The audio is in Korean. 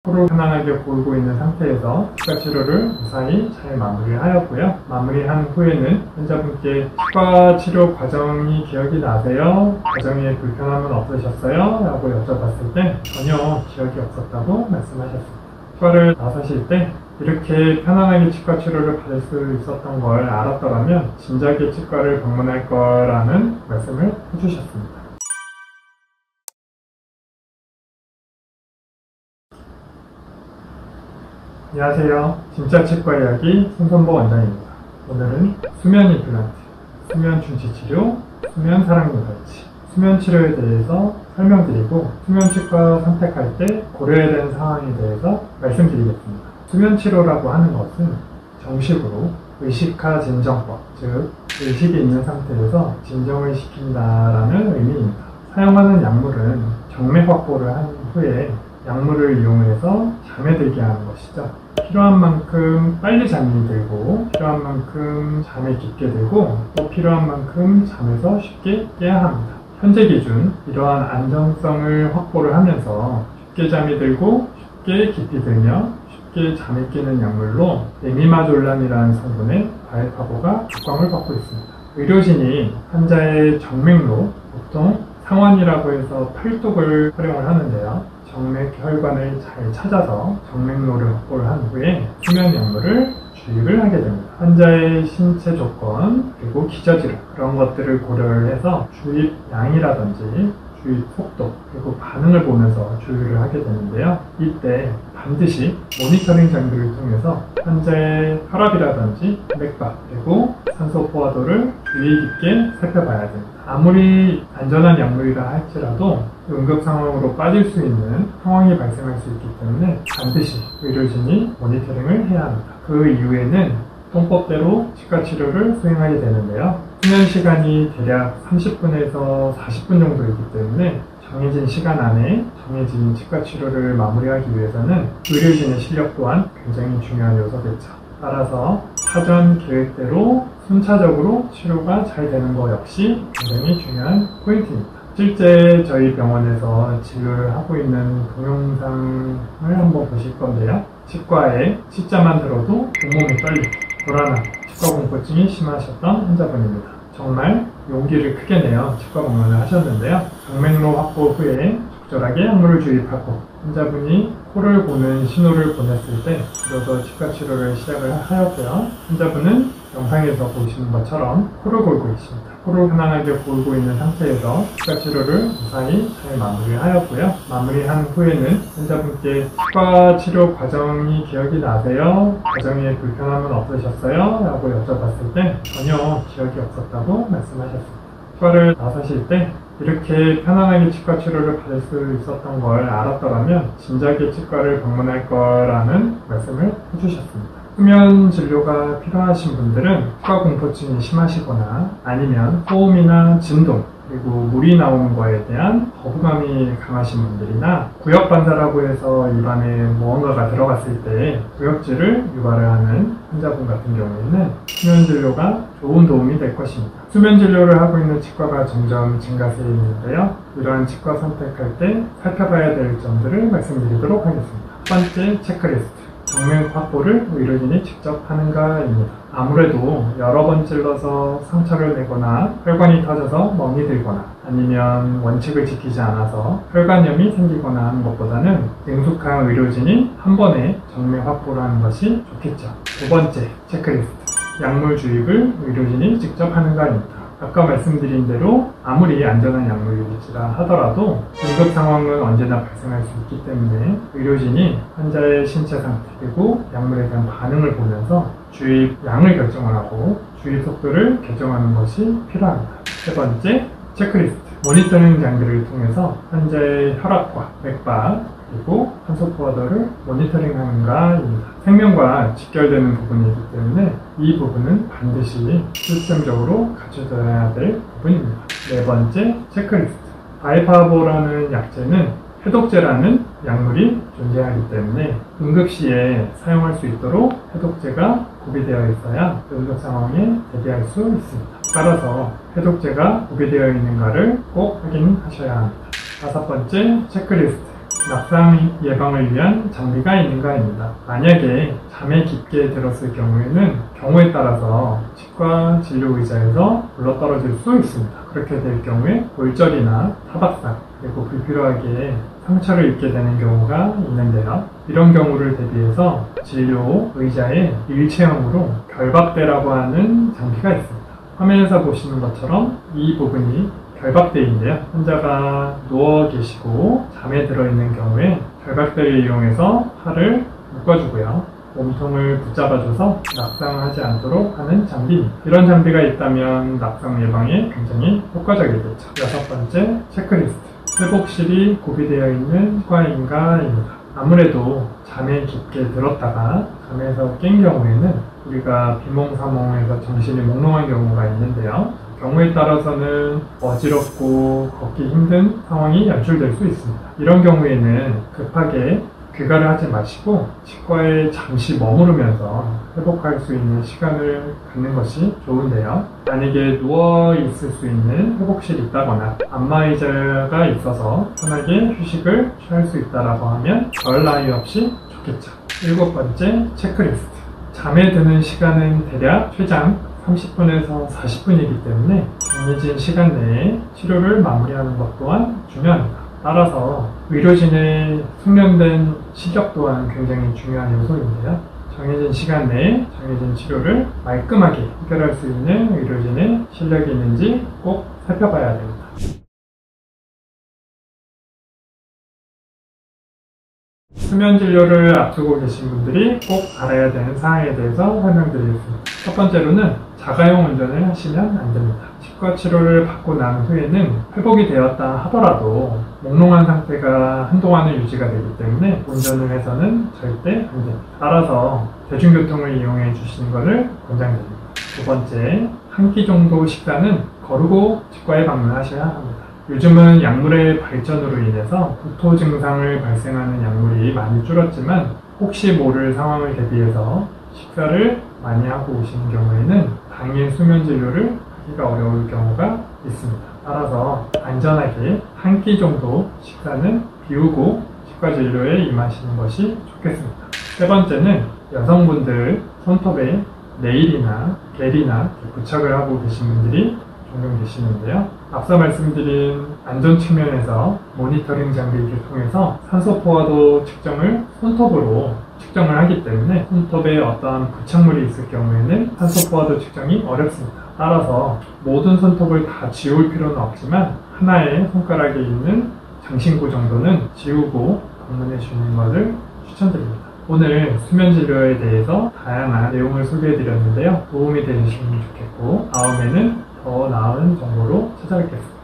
코를 편안하게 고르고 있는 상태에서 치과 치료를 무사히 잘 마무리하였고요. 마무리한 후에는 환자분께 치과 치료 과정이 기억이 나세요? 과정에 불편함은 없으셨어요? 라고 여쭤봤을 때 전혀 기억이 없었다고 말씀하셨습니다. 치과를 나서실 때 이렇게 편안하게 치과 치료를 받을 수 있었던 걸 알았더라면 진작에 치과를 방문할 거라는 말씀을 해주셨습니다. 안녕하세요. 진짜 치과 이야기 손선보 원장입니다. 오늘은 수면 임플란트, 수면 중지 치료, 수면 사랑니 발치, 수면 치료에 대해서 설명드리고 수면 치과 선택할 때 고려해야 되는 상황에 대해서 말씀드리겠습니다. 수면 치료라고 하는 것은 정식으로 의식화 진정법, 즉 의식이 있는 상태에서 진정을 시킨다라는 의미입니다. 사용하는 약물은 정맥 확보를 한 후에 약물을 이용해서 잠에 들게 하는 것이죠. 필요한 만큼 빨리 잠이 들고 필요한 만큼 잠에 깊게 들고 또 필요한 만큼 잠에서 쉽게 깨야 합니다. 현재 기준 이러한 안정성을 확보를 하면서 쉽게 잠이 들고 쉽게 깊이 들며 쉽게 잠에 깨는 약물로 레미마졸란이라는 성분의 과액 확보가 특광을 받고 있습니다. 의료진이 환자의 정맥로, 보통 상완이라고 해서 팔뚝을 활용을 하는데요. 정맥 혈관을 잘 찾아서 정맥로를 확보를 한 후에 수면 약물을 주입을 하게 됩니다. 환자의 신체 조건 그리고 기저질환 그런 것들을 고려를 해서 주입 양이라든지 주입 속도 그리고 반응을 보면서 주입을 하게 되는데요. 이때 반드시 모니터링 장비를 통해서 환자의 혈압이라든지 맥박 그리고 산소 포화도를 주의 깊게 살펴봐야 됩니다. 아무리 안전한 약물이라 할지라도 응급 상황으로 빠질 수 있는 상황이 발생할 수 있기 때문에 반드시 의료진이 모니터링을 해야 합니다. 그 이후에는 통법대로 치과 치료를 수행하게 되는데요. 수면 시간이 대략 30분에서 40분 정도이기 때문에 정해진 시간 안에 정해진 치과 치료를 마무리하기 위해서는 의료진의 실력 또한 굉장히 중요한 요소겠죠. 따라서 사전 계획대로 순차적으로 치료가 잘 되는 것 역시 굉장히 중요한 포인트입니다. 실제 저희 병원에서 진료를 하고 있는 동영상을 한번 보실 건데요. 치과에 C자만 들어도 온몸이 떨리고 불안하고 치과 공포증이 심하셨던 환자분입니다. 정말 용기를 크게 내어 치과 방문을 하셨는데요. 정맥로 확보 후에 적절하게 약물을 주입하고 환자분이 코를 고는 신호를 보냈을 때 비로소 치과 치료를 시작을 하였고요. 환자분은 영상에서 보시는 것처럼 코를 골고 있습니다. 코를 편안하게 골고 있는 상태에서 치과 치료를 무사히 잘 마무리하였고요. 마무리한 후에는 환자분께 치과 치료 과정이 기억이 나세요? 과정에 불편함은 없으셨어요? 라고 여쭤봤을 때 전혀 기억이 없었다고 말씀하셨습니다. 치과를 나서실 때 이렇게 편안하게 치과 치료를 받을 수 있었던 걸 알았더라면 진작에 치과를 방문할 거라는 말씀을 해주셨습니다. 수면 진료가 필요하신 분들은 치과 공포증이 심하시거나 아니면 소음이나 진동 그리고 물이 나오는 거에 대한 거부감이 강하신 분들이나 구역 반사라고 해서 입안에 무언가가 들어갔을 때 구역질을 유발을 하는 환자분 같은 경우에는 수면 진료가 좋은 도움이 될 것입니다. 수면 진료를 하고 있는 치과가 점점 증가세에 있는데요. 이러한 치과 선택할 때 살펴봐야 될 점들을 말씀드리도록 하겠습니다. 첫 번째 체크리스트. 정맥 확보를 의료진이 직접 하는가입니다. 아무래도 여러 번 찔러서 상처를 내거나 혈관이 터져서 멍이 들거나 아니면 원칙을 지키지 않아서 혈관염이 생기거나 하는 것보다는 능숙한 의료진이 한 번에 정맥 확보를 하는 것이 좋겠죠. 두 번째 체크리스트. 약물 주입을 의료진이 직접 하는가입니다. 아까 말씀드린 대로 아무리 안전한 약물일지라 하더라도 응급 상황은 언제나 발생할 수 있기 때문에 의료진이 환자의 신체 상태 그리고 약물에 대한 반응을 보면서 주입 양을 결정을 하고 주입 속도를 결정하는 것이 필요합니다. 세 번째 체크리스트. 모니터링 장비를 통해서 환자의 혈압과 맥박 그리고 산소 포화도를 모니터링하는가입니다. 생명과 직결되는 부분이기 때문에 이 부분은 반드시 시스템적으로 갖춰져야 될 부분입니다. 네 번째 체크리스트. 바이파보라는 약제는 해독제라는 약물이 존재하기 때문에 응급시에 사용할 수 있도록 해독제가 구비되어 있어야 응급 상황에 대비할 수 있습니다. 따라서 해독제가 구비되어 있는가를 꼭 확인하셔야 합니다. 다섯 번째 체크리스트. 낙상 예방을 위한 장비가 있는가입니다. 만약에 잠에 깊게 들었을 경우에는 경우에 따라서 치과 진료 의자에서 굴러떨어질 수 있습니다. 그렇게 될 경우에 골절이나 타박상, 그리고 불필요하게 상처를 입게 되는 경우가 있는데요. 이런 경우를 대비해서 진료 의자에 일체형으로 결박대라고 하는 장비가 있습니다. 화면에서 보시는 것처럼 이 부분이 결박대인데요. 환자가 누워 계시고 잠에 들어있는 경우에 결박대를 이용해서 팔을 묶어주고요. 몸통을 붙잡아줘서 낙상하지 않도록 하는 장비입니다. 이런 장비가 있다면 낙상 예방에 굉장히 효과적이겠죠. 여섯 번째, 체크리스트. 회복실이 구비되어 있는 치과인가입니다. 아무래도 잠에 깊게 들었다가 잠에서 깬 경우에는 우리가 비몽사몽해서 정신이 몽롱한 경우가 있는데요. 경우에 따라서는 어지럽고 걷기 힘든 상황이 연출될 수 있습니다. 이런 경우에는 급하게 귀가를 하지 마시고 치과에 잠시 머무르면서 회복할 수 있는 시간을 갖는 것이 좋은데요. 만약에 누워 있을 수 있는 회복실이 있다거나 안마의자가 있어서 편하게 휴식을 취할 수 있다고 하면 별 나위 없이 좋겠죠. 일곱 번째, 체크리스트. 잠에 드는 시간은 대략 최장 30분에서 40분이기 때문에 정해진 시간 내에 치료를 마무리하는 것 또한 중요합니다. 따라서 의료진의 숙련된 실력 또한 굉장히 중요한 요소인데요. 정해진 시간 내에 정해진 치료를 말끔하게 해결할 수 있는 의료진의 실력이 있는지 꼭 살펴봐야 됩니다. 수면 진료를 앞두고 계신 분들이 꼭 알아야 되는 사항에 대해서 설명드리겠습니다. 첫 번째로는 자가용 운전을 하시면 안 됩니다. 치과 치료를 받고 난 후에는 회복이 되었다 하더라도 몽롱한 상태가 한동안은 유지가 되기 때문에 운전을 해서는 절대 안 됩니다. 따라서 대중교통을 이용해 주시는 것을 권장드립니다. 두 번째, 한 끼 정도 식사는 거르고 치과에 방문하셔야 합니다. 요즘은 약물의 발전으로 인해서 구토 증상을 발생하는 약물이 많이 줄었지만 혹시 모를 상황을 대비해서 식사를 많이 하고 오시는 경우에는 당일 수면 진료를 하기가 어려울 경우가 있습니다. 따라서 안전하게 한 끼 정도 식사는 비우고 치과 진료에 임하시는 것이 좋겠습니다. 세 번째는 여성분들 손톱에 네일이나 겔이나 부착을 하고 계신 분들이 종종 계시는데요. 앞서 말씀드린 안전 측면에서 모니터링 장비를 통해서 산소 포화도 측정을 손톱으로 측정을 하기 때문에 손톱에 어떠한 부착물이 있을 경우에는 산소 포화도 측정이 어렵습니다. 따라서 모든 손톱을 다 지울 필요는 없지만 하나의 손가락에 있는 장신구 정도는 지우고 방문해 주는 것을 추천드립니다. 오늘 수면 진료에 대해서 다양한 내용을 소개해 드렸는데요. 도움이 되셨으면 좋겠고 다음에는 더 나은 정보로 찾아뵙겠습니다.